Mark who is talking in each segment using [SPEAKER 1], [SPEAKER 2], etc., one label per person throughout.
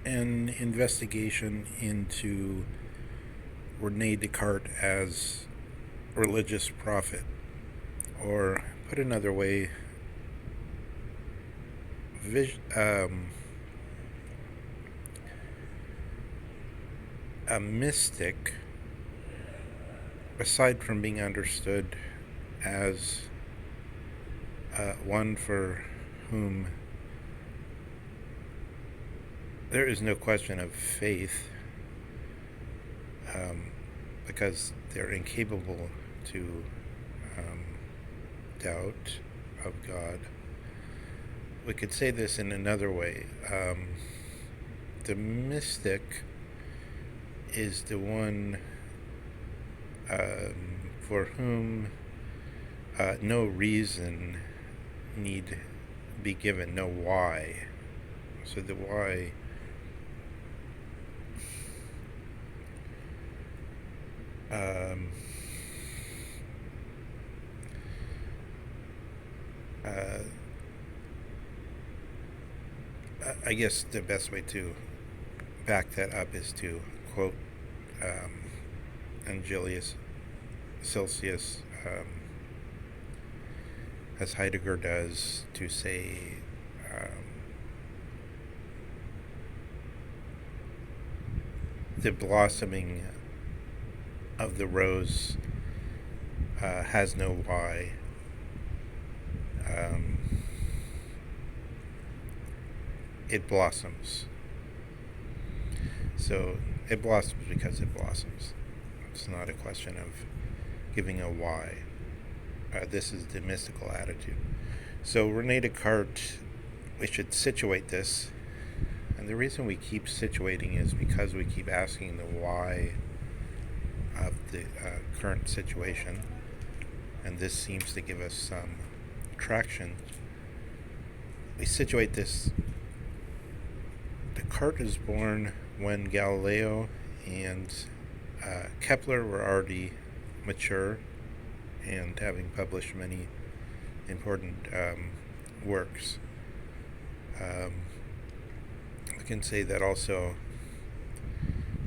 [SPEAKER 1] an investigation into Rene Descartes as religious prophet, or put another way, vis- um, a mystic, aside from being understood as one for whom there is no question of faith, um, because they're incapable to um, doubt of God. We could say this in another way. The mystic is the one for whom no reason need be given, no why. So the why um, uh, I guess the best way to back that up is to quote um, Angelius Celsius, as Heidegger does, to say the blossoming of the rose has no why. Um, it blossoms. So it blossoms because it blossoms. It's not a question of giving a why. This is the mystical attitude. So Rene Descartes, we should situate this, and the reason we keep situating is because we keep asking the why of the current situation, and this seems to give us some traction. We situate this. Descartes is born when Galileo and Kepler were already mature and having published many important works. I can say that also,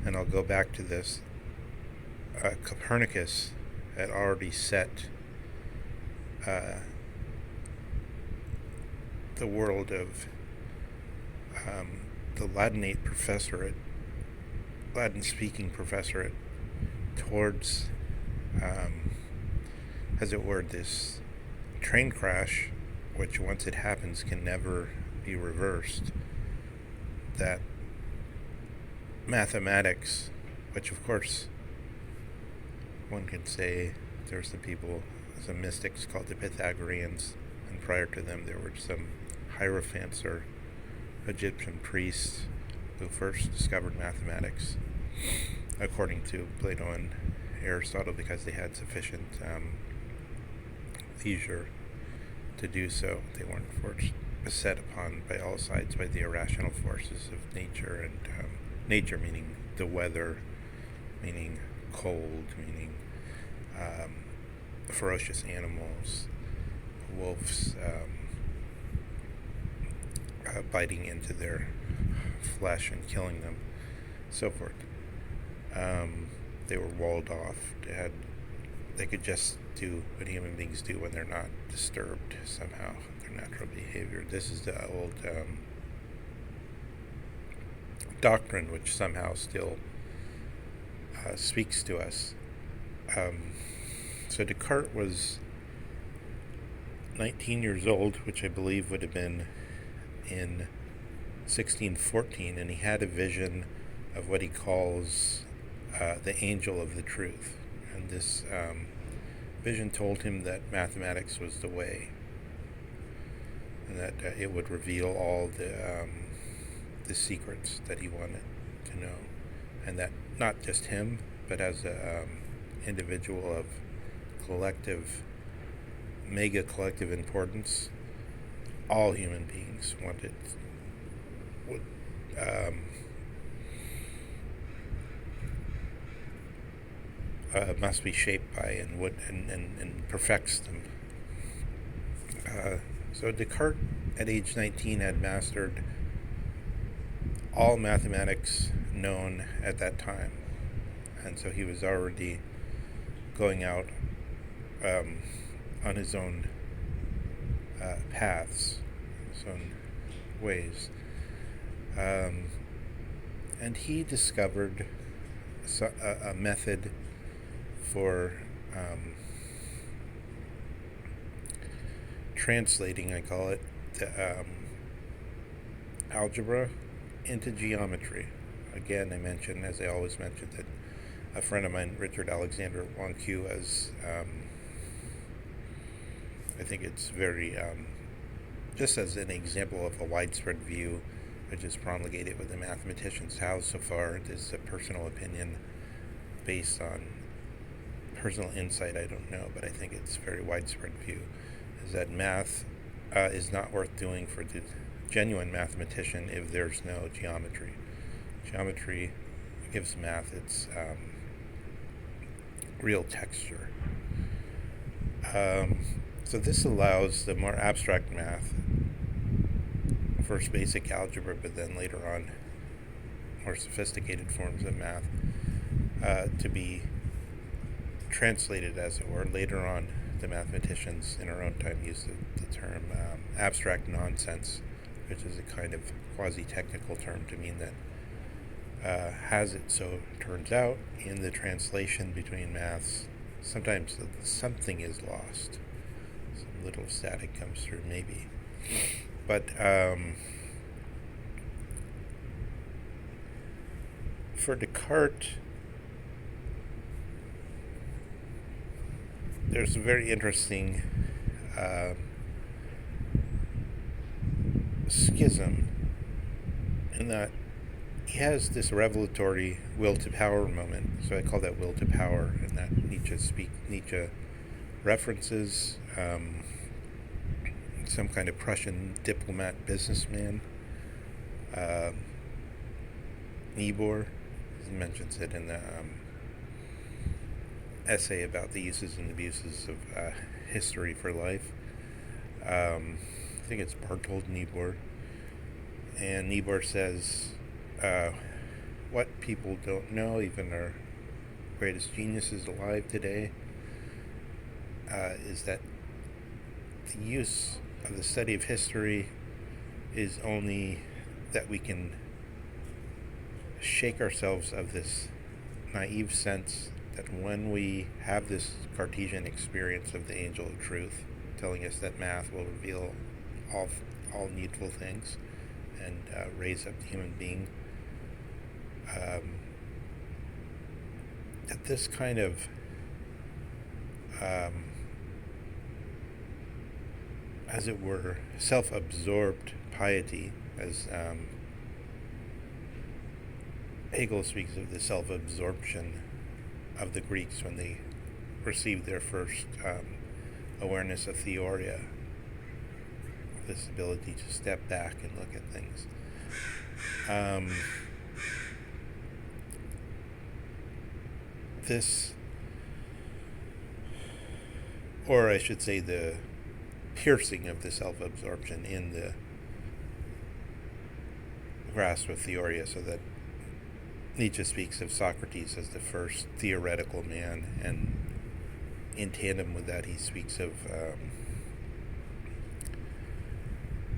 [SPEAKER 1] and I'll go back to this, Copernicus had already set the world of the Latin-speaking professorate towards, as it were, this train crash, which once it happens can never be reversed. That mathematics, which of course one could say there's some mystics called the Pythagoreans, and prior to them there were some hierophants or Egyptian priests who first discovered mathematics, according to Plato and Aristotle, because they had sufficient leisure to do so. They weren't beset upon by all sides by the irrational forces of nature, and nature meaning the weather, meaning cold, meaning ferocious animals, wolves biting into their flesh and killing them, so forth. They were walled off. They could just do what human beings do when they're not disturbed somehow, their natural behavior. This is the old doctrine which somehow still speaks to us. So Descartes was 19 years old, which I believe would have been in 1614, and he had a vision of what he calls the angel of the truth. And this vision told him that mathematics was the way, and that it would reveal all the secrets that he wanted to know, and that not just him, but as a individual of mega collective importance, all human beings would must be shaped by and perfects them. So Descartes at age 19 had mastered all mathematics known at that time. And so he was already going out on his own paths, his own ways. And he discovered a method for translating, I call it, the algebra into geometry. Again, I mentioned, as I always mention, that a friend of mine, Richard Alexander Wonku, has, I think it's very, just as an example of a widespread view, I just promulgated with the mathematicians' house so far. This is a personal opinion based on personal insight, I don't know, but I think it's a very widespread view, is that math is not worth doing for the genuine mathematician if there's no geometry. Geometry gives math its real texture. So this allows the more abstract math, first basic algebra, but then later on more sophisticated forms of math, to be translated, as it were. Later on, the mathematicians in our own time used the term abstract nonsense, which is a kind of quasi-technical term to mean that has it so turns out in the translation between maths, sometimes something is lost. Some little static comes through, maybe. But for Descartes, there's a very interesting schism in that he has this revelatory will to power moment. So I call that will to power, and that Nietzsche references some kind of Prussian diplomat businessman, Niebuhr. He mentions it in the essay about the uses and abuses of history for life. I think it's Barthold Niebuhr. And Niebuhr says, what people don't know, even our greatest geniuses alive today, is that the use of the study of history is only that we can shake ourselves of this naive sense that when we have this Cartesian experience of the angel of truth telling us that math will reveal all needful things and raise up the human being, that this kind of as it were, self-absorbed piety, as Hegel speaks of the self-absorption of the Greeks when they received their first awareness of theoria, this ability to step back and look at things. Or I should say the piercing of the self-absorption in the grasp of theoria, so that Nietzsche speaks of Socrates as the first theoretical man, and in tandem with that he speaks of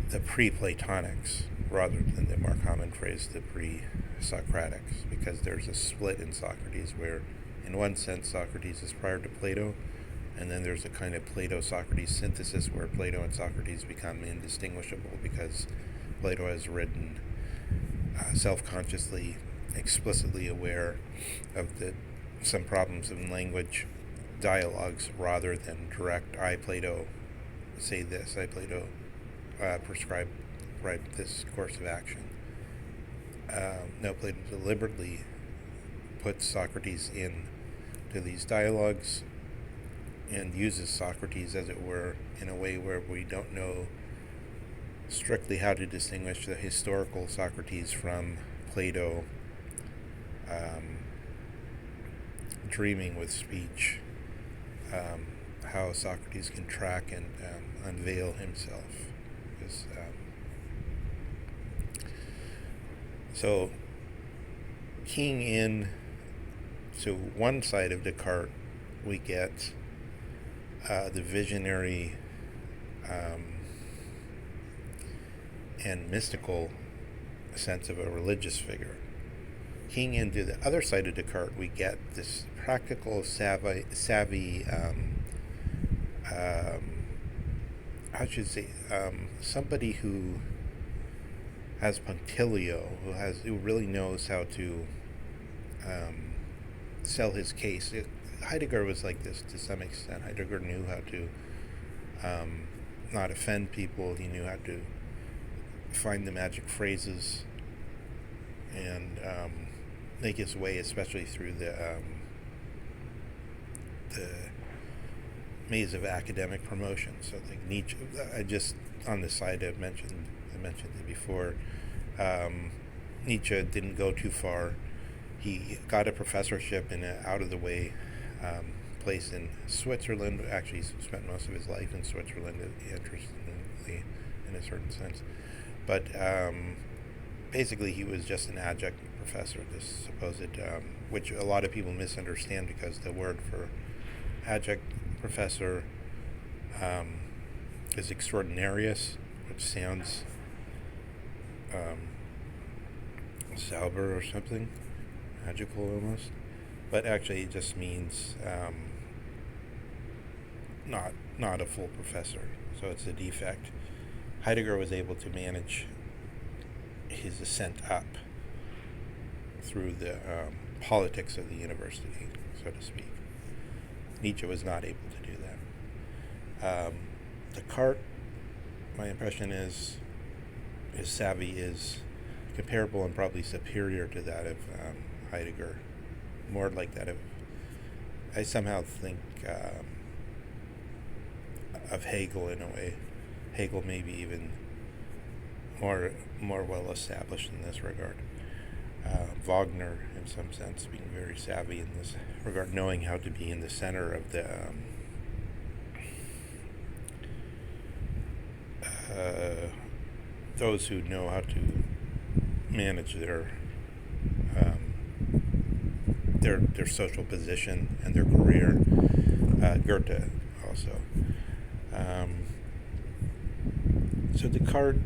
[SPEAKER 1] the pre-Platonics rather than the more common phrase the pre-Socratics, because there's a split in Socrates where in one sense Socrates is prior to Plato, and then there's a kind of Plato-Socrates synthesis where Plato and Socrates become indistinguishable because Plato has written self-consciously, explicitly aware of some problems in language dialogues rather than direct, I, Plato, say this, I, Plato, prescribe this course of action. No, Plato deliberately puts Socrates into these dialogues and uses Socrates, as it were, in a way where we don't know strictly how to distinguish the historical Socrates from Plato, dreaming with speech, how Socrates can track and unveil himself. So keying in to one side of Descartes, we get the visionary um, and mystical sense of a religious figure. Keying into the other side of Descartes, we get this practical, savvy I should say, somebody who has punctilio, who really knows how to sell his case. Heidegger was like this to some extent. Heidegger knew how to not offend people. He knew how to find the magic phrases and make his way, especially through the maze of academic promotion. So I think Nietzsche, I just on the side I mentioned it before. Nietzsche didn't go too far. He got a professorship in an out-of-the-way place in Switzerland. Actually, he spent most of his life in Switzerland, interestingly, in a certain sense. But basically, he was just an adjunct professor, this supposed, which a lot of people misunderstand because the word for adjunct professor is extraordinarius, which sounds Sauber or something, magical almost, but actually it just means not a full professor. So it's a defect. Heidegger was able to manage his ascent up through the politics of the university, so to speak. Nietzsche was not able to do that. Descartes, my impression is, his savvy is comparable and probably superior to that of Heidegger, more like that of, I somehow think of Hegel in a way. Hegel maybe even more well established in this regard. Wagner, in some sense, being very savvy in this regard, knowing how to be in the center of the those who know how to manage their social position and their career. Goethe also. So Descartes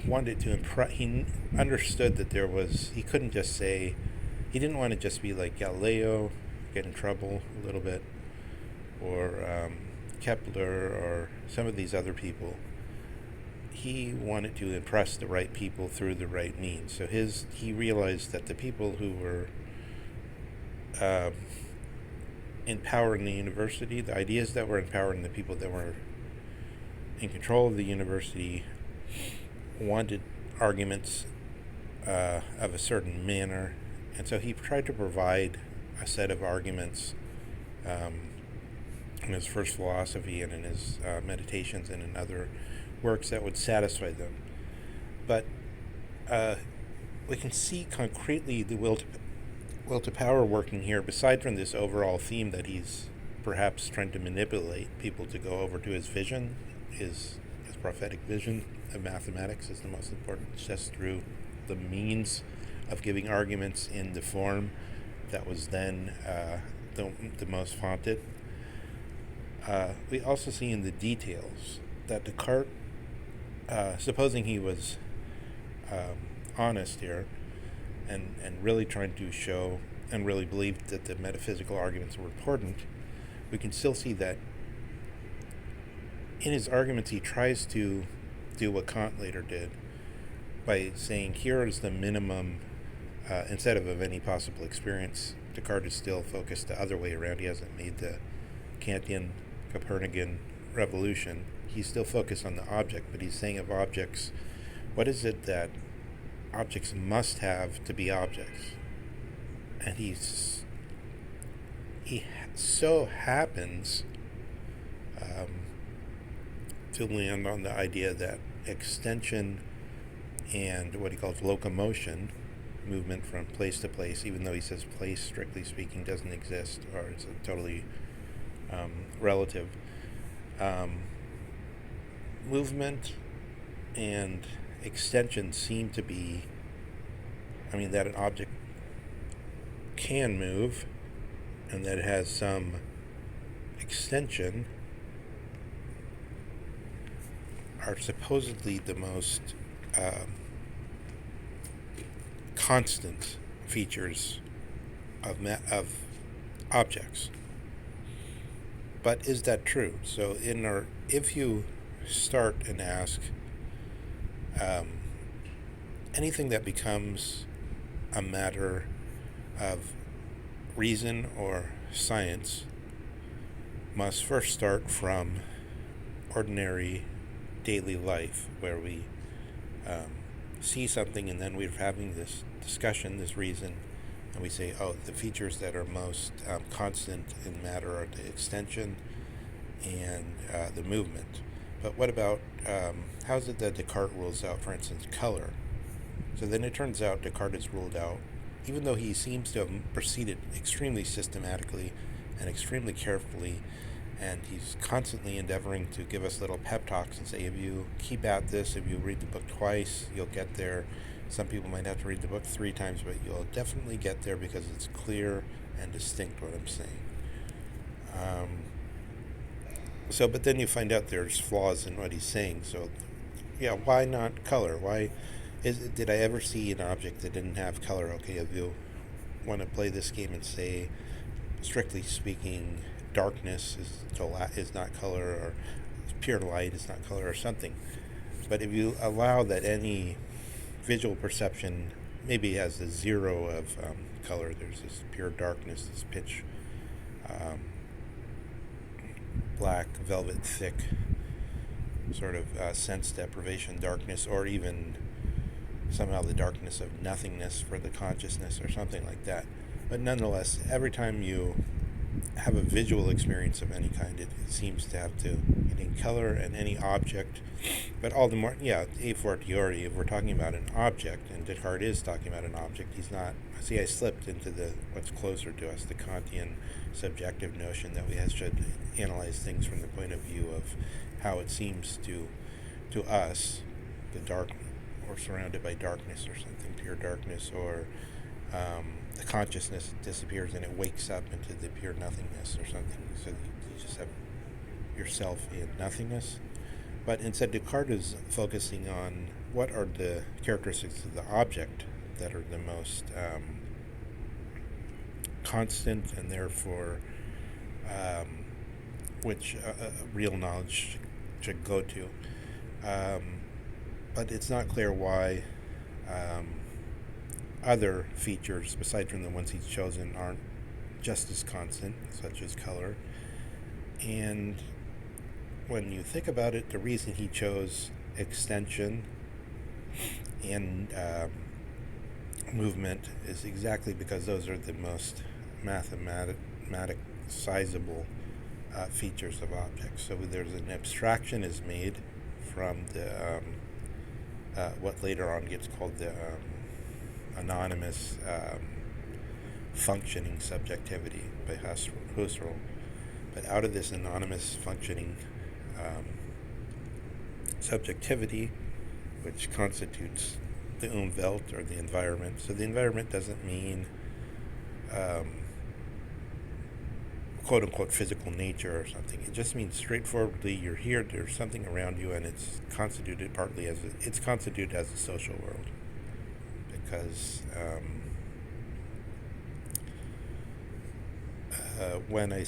[SPEAKER 1] wanted to impress. He understood that he couldn't just say, he didn't want to just be like Galileo, get in trouble a little bit, or Kepler, or some of these other people. He wanted to impress the right people through the right means. So he realized that the people who were in power in the university, the ideas that were in power and the people that were in control of the university wanted arguments of a certain manner, and so he tried to provide a set of arguments in his first philosophy and in his meditations and in other works that would satisfy them. But we can see concretely the will to power working here, besides from this overall theme that he's perhaps trying to manipulate people to go over to his vision, his prophetic vision of mathematics is the most important. It's just through the means of giving arguments in the form that was then the most vaunted. We also see in the details that Descartes, supposing he was honest here and really trying to show and really believed that the metaphysical arguments were important, we can still see that in his arguments he tries to do what Kant later did by saying here is the minimum, instead of any possible experience. Descartes is still focused the other way around. He hasn't made the Kantian Copernican revolution. He's still focused on the object, but he's saying of objects, what is it that objects must have to be objects? And he so happens to land on the idea that extension and what he calls locomotion, movement from place to place, even though he says place, strictly speaking, doesn't exist, or it's totally relative. Movement and extensions seem to be, that an object can move and that it has some extension are supposedly the most constant features of objects. But is that true? So if you start and ask anything that becomes a matter of reason or science must first start from ordinary daily life, where we see something and then we're having this discussion, this reason, and we say, oh, the features that are most constant in matter are the extension and the movement. But what about, how is it that Descartes rules out, for instance, color? So then it turns out Descartes has ruled out, even though he seems to have proceeded extremely systematically and extremely carefully, and he's constantly endeavoring to give us little pep talks and say, if you keep at this, if you read the book twice, you'll get there. Some people might have to read the book 3 times, but you'll definitely get there because it's clear and distinct what I'm saying. But then you find out there's flaws in what he's saying. So, yeah, why not color? Did I ever see an object that didn't have color? Okay, if you want to play this game and say, strictly speaking, darkness is not color, or pure light is not color, or something. But if you allow that any visual perception maybe has a zero of color, there's this pure darkness, this pitch black, velvet thick sort of sense deprivation darkness, or even somehow the darkness of nothingness for the consciousness or something like that. But nonetheless, every time you have a visual experience of any kind, it seems to have to in color and any object. But all the more, a fortiori, if we're talking about an object, and Descartes is talking about an object, he's not. See, I slipped into what's closer to us, the Kantian subjective notion that we should analyze things from the point of view of how it seems to us, the dark, or surrounded by darkness or something, pure darkness, or the consciousness disappears and it wakes up into the pure nothingness or something. So you just have yourself in nothingness. But instead, Descartes is focusing on what are the characteristics of the object that are the most constant, and therefore which real knowledge should go to. But it's not clear why other features, aside from the ones he's chosen, aren't just as constant, such as color. And when you think about it, the reason he chose extension and movement is exactly because those are the most mathematicizable features of objects. So there's an abstraction is made from the what later on gets called the anonymous functioning subjectivity by Husserl. But out of this anonymous functioning subjectivity, which constitutes the Umwelt, or the environment. So the environment doesn't mean quote-unquote physical nature or something. It just means straightforwardly you're here, there's something around you, and it's constituted as a social world. Because when I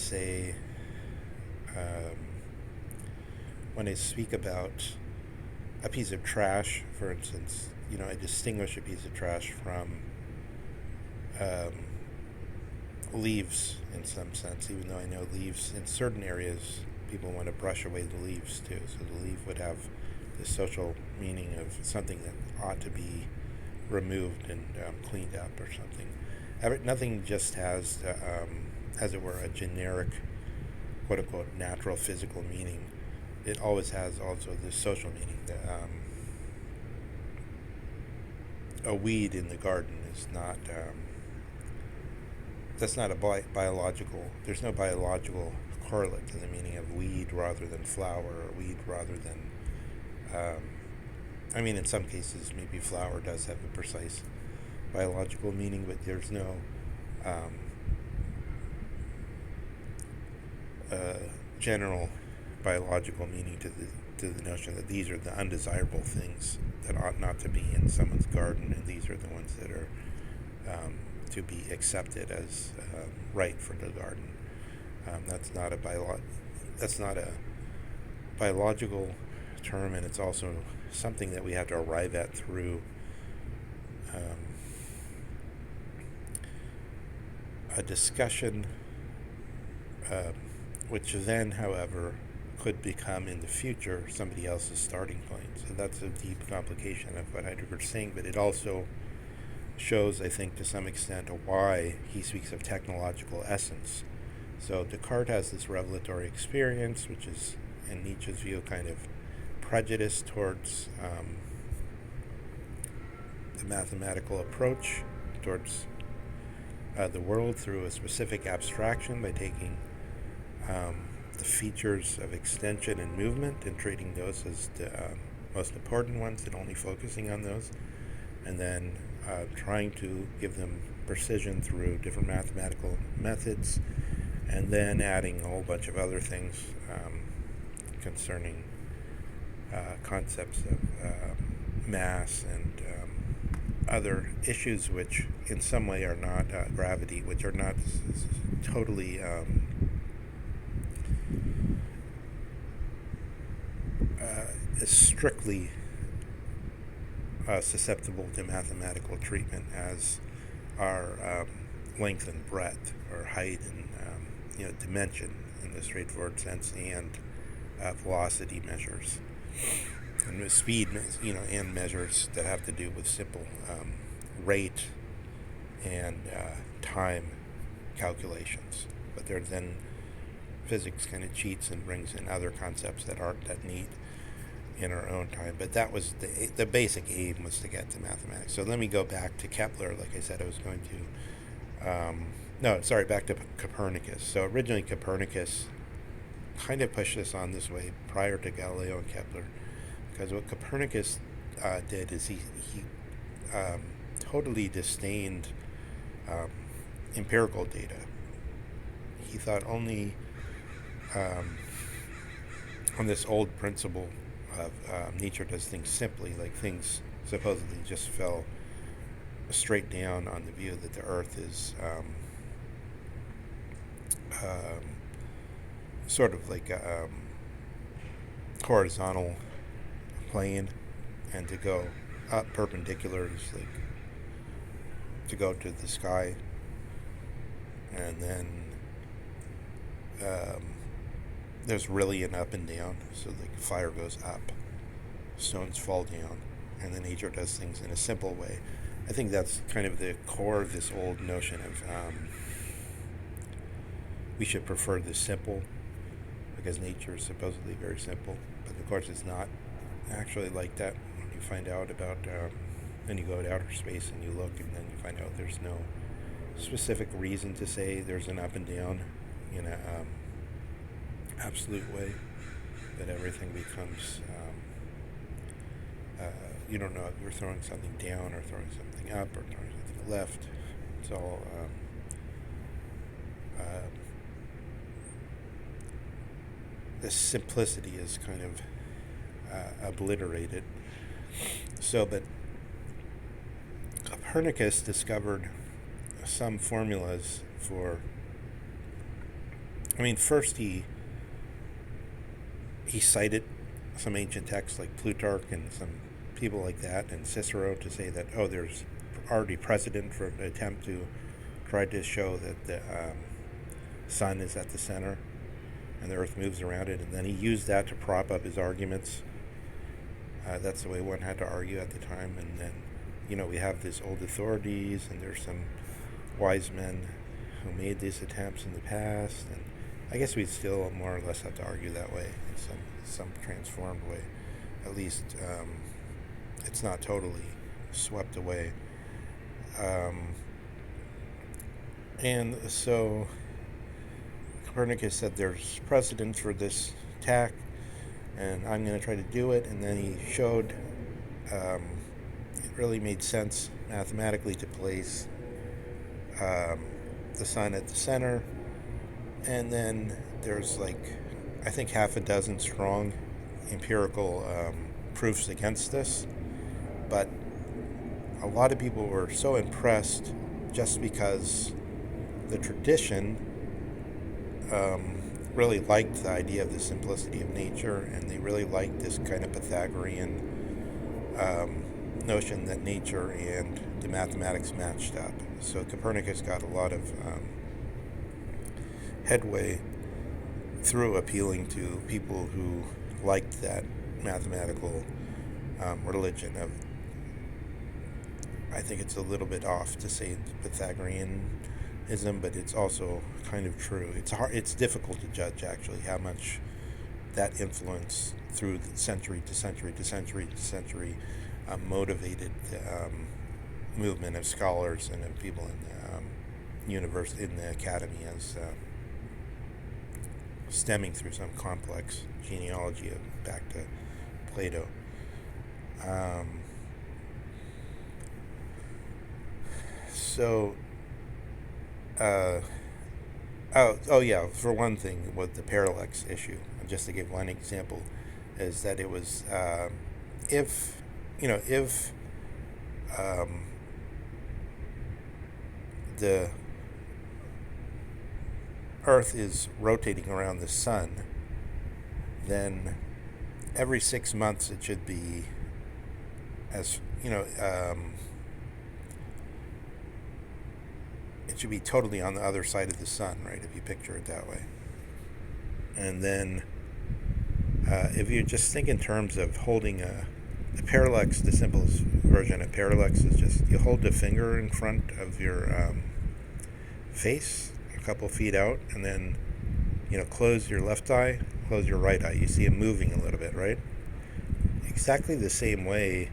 [SPEAKER 1] speak about a piece of trash, for instance, I distinguish a piece of trash from leaves in some sense, even though I know leaves in certain areas people want to brush away the leaves too. So the leaf would have the social meaning of something that ought to be removed and cleaned up or something. Nothing just has, as it were, a generic, quote-unquote, natural physical meaning. It always has also this social meaning. A weed in the garden is not, that's not a biological, there's no biological correlate to the meaning of weed rather than flower, or weed rather than I mean, in some cases, maybe flower does have a precise biological meaning, but there's no um, general biological meaning to the notion that these are the undesirable things that ought not to be in someone's garden, and these are the ones that are to be accepted as right for the garden. That's not a biological term, and it's also something that we have to arrive at through um, a discussion, uh, which then, however, could become in the future somebody else's starting point. So that's a deep complication of what Heidegger's saying, but it also shows, I think, to some extent, why he speaks of technological essence. So Descartes has this revelatory experience, which is, in Nietzsche's view, kind of prejudice towards the mathematical approach towards the world through a specific abstraction by taking the features of extension and movement and treating those as the most important ones and only focusing on those, and then trying to give them precision through different mathematical methods, and then adding a whole bunch of other things concerning concepts of mass and other issues which in some way are not gravity, which are not totally strictly susceptible to mathematical treatment as are length and breadth, or height and dimension in the straightforward sense, and velocity measures, and with speed, and measures that have to do with simple rate and time calculations. But then physics kind of cheats and brings in other concepts that aren't that neat in our own time. But that was the basic aim, was to get to mathematics. So let me go back to Kepler. Like I said, I was going to back to Copernicus. So originally Copernicus kind of pushed this on this way prior to Galileo and Kepler, because what Copernicus did is he totally disdained empirical data. He thought only on this old principle of nature does things simply, like things supposedly just fell straight down on the view that the Earth is sort of like a horizontal plane, and to go up perpendicular is like to go to the sky, and then there's really an up and down, so the fire goes up, stones fall down, and then nature does things in a simple way. I think that's kind of the core of this old notion of we should prefer the simple, because nature is supposedly very simple, but of course it's not actually like that. When you find out about, then you go to outer space and you look, and then you find out there's no specific reason to say there's an up and down in a absolute way, that everything becomes you don't know if you're throwing something down or throwing something up or throwing something left. It's all the simplicity is kind of obliterated. So, but Copernicus discovered some formulas for, first he cited some ancient texts like Plutarch and some people like that, and Cicero, to say that, there's already precedent for an attempt to try to show that the sun is at the center and the earth moves around it, and then he used that to prop up his arguments. That's the way one had to argue at the time. And then we have these old authorities, and there's some wise men who made these attempts in the past, and I guess we still more or less have to argue that way in some transformed way. At least it's not totally swept away. And so Copernicus said there's precedent for this tack, and I'm going to try to do it. And then he showed it really made sense mathematically to place um, the sun at the center, and then there's like, I think, half a dozen strong empirical proofs against this, but a lot of people were so impressed just because the tradition really liked the idea of the simplicity of nature, and they really liked this kind of Pythagorean notion that nature and the mathematics matched up. So Copernicus got a lot of headway through appealing to people who liked that mathematical religion of, I think it's a little bit off to say Pythagoreanism, but it's also kind of true. It's difficult to judge actually how much that influence through the century to century to century to century motivated the movement of scholars and of people in the university, in the academy, as stemming through some complex genealogy back to Plato. So, oh yeah, for one thing, with the parallax issue, just to give one example, is that it was, if, if the Earth is rotating around the sun, then every 6 months it should be, as it should be totally on the other side of the sun, right? If you picture it that way. And then, if you just think in terms of holding the parallax, the simplest version of parallax is just you hold the finger in front of your face a couple feet out, and then close your left eye, close your right eye. You see it moving a little bit, right? Exactly the same way.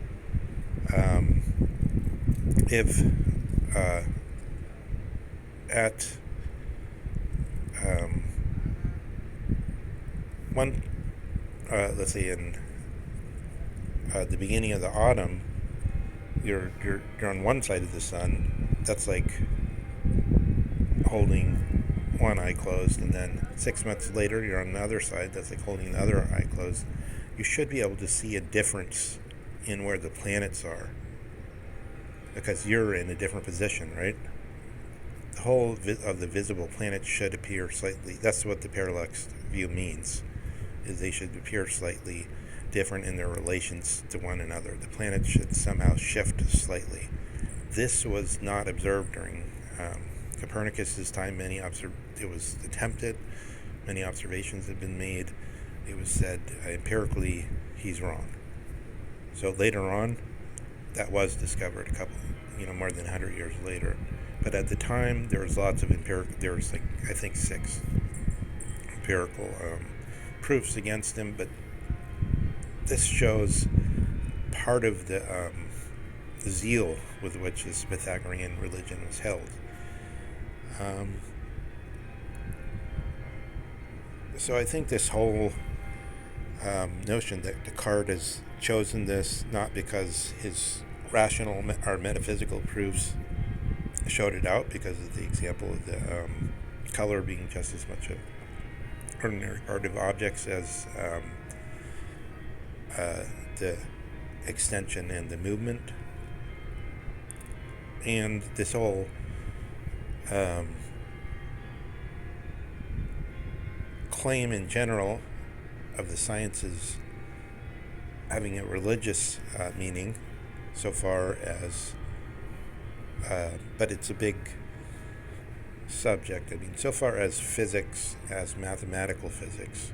[SPEAKER 1] If at one, let's say in the beginning of the autumn, you're on one side of the sun. That's like holding one eye closed, and then 6 months later you're on the other side. That's like holding the other eye closed. You should be able to see a difference in where the planets are, because you're in a different position, right? The whole of the visible planets should appear slightly. That's what the parallax view means, is they should appear slightly different in their relations to one another. The planets should somehow shift slightly. This was not observed during Copernicus's time. It was attempted. Many observations had been made. It was said empirically he's wrong. So later on, that was discovered more than 100 years later. But at the time, there was lots of there was I think 6 empirical proofs against him. But this shows part of the zeal with which this Pythagorean religion was held. So I think this whole notion that Descartes has chosen this not because his rational or metaphysical proofs showed it out, because of the example of the color being just as much an ordinary part of objects as the extension and the movement. And this whole claim in general of the sciences having a religious meaning, so far as but it's a big subject. I mean, so far as physics, as mathematical physics,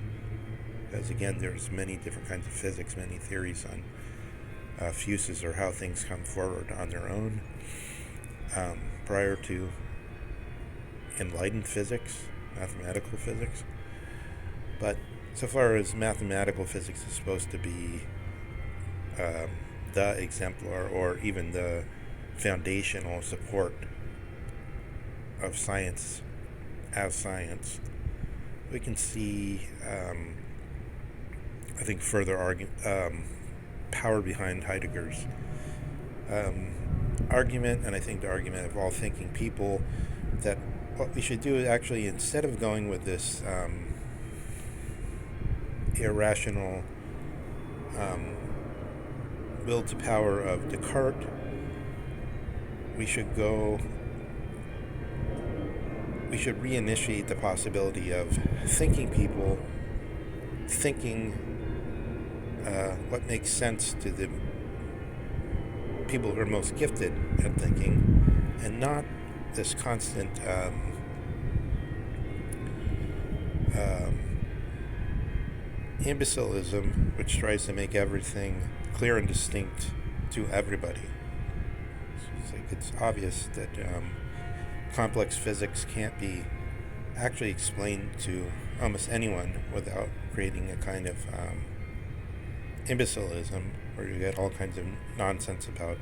[SPEAKER 1] because again, there's many different kinds of physics, many theories on fuses or how things come forward on their own. Prior to enlightened physics, mathematical physics. But so far as mathematical physics is supposed to be the exemplar or even the foundational support of science as science, we can see, I think, further power behind Heidegger's argument, and I think the argument of all thinking people, that what we should do is actually, instead of going with this irrational will to power of Descartes, we should reinitiate the possibility of thinking people thinking what makes sense to the people who are most gifted at thinking, and not this constant imbecilism which tries to make everything clear and distinct to everybody. It's obvious that complex physics can't be actually explained to almost anyone without creating a kind of imbecilism where you get all kinds of nonsense about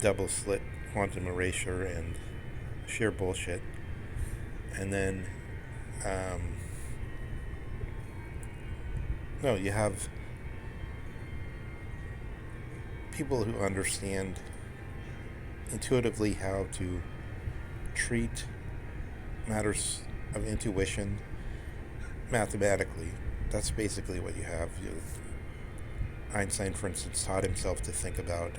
[SPEAKER 1] double slit quantum erasure and sheer bullshit. And then you have people who understand intuitively how to treat matters of intuition mathematically. That's basically what you have. Einstein, for instance, taught himself to think about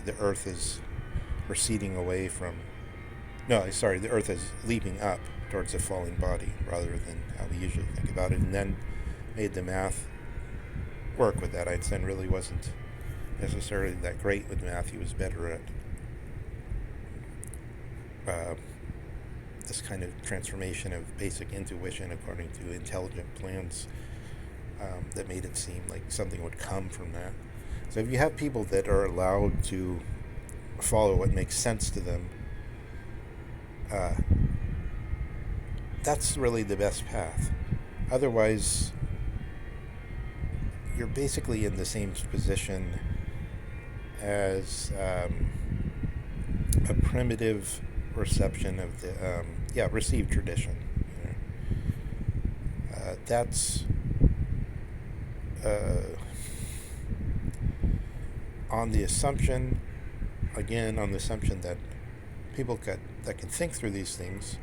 [SPEAKER 1] the Earth is receding away from... the Earth is leaping up towards a falling body rather than how we usually think about it, and then made the math work with that. Einstein really wasn't necessarily that great with math. He was better at this kind of transformation of basic intuition according to intelligent plans that made it seem like something would come from that. So if you have people that are allowed to follow what makes sense to them, that's really the best path. Otherwise, you're basically in the same position as a primitive reception of the received tradition. That's on the assumption that people that can think through these things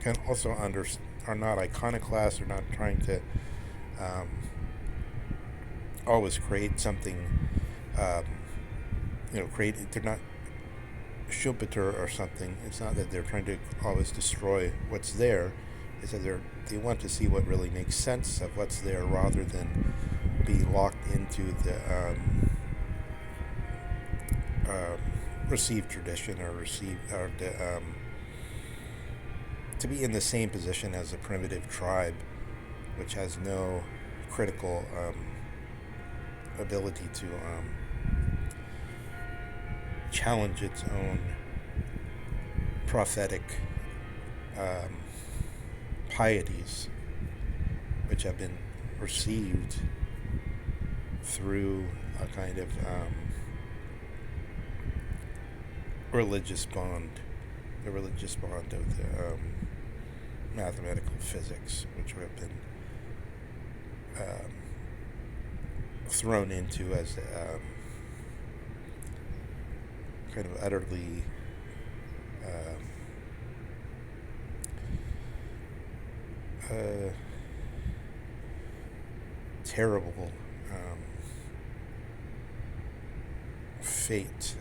[SPEAKER 1] can also are not iconoclasts, are not trying to always create something, they're not Schumpeter or something. It's not that they're trying to always destroy what's there. It's that they want to see what really makes sense of what's there rather than be locked into the received tradition or to be in the same position as a primitive tribe which has no critical ability to challenge its own prophetic pieties, which have been received through a kind of religious bond, the religious bond of the mathematical physics, which have been thrown into as kind of utterly terrible fate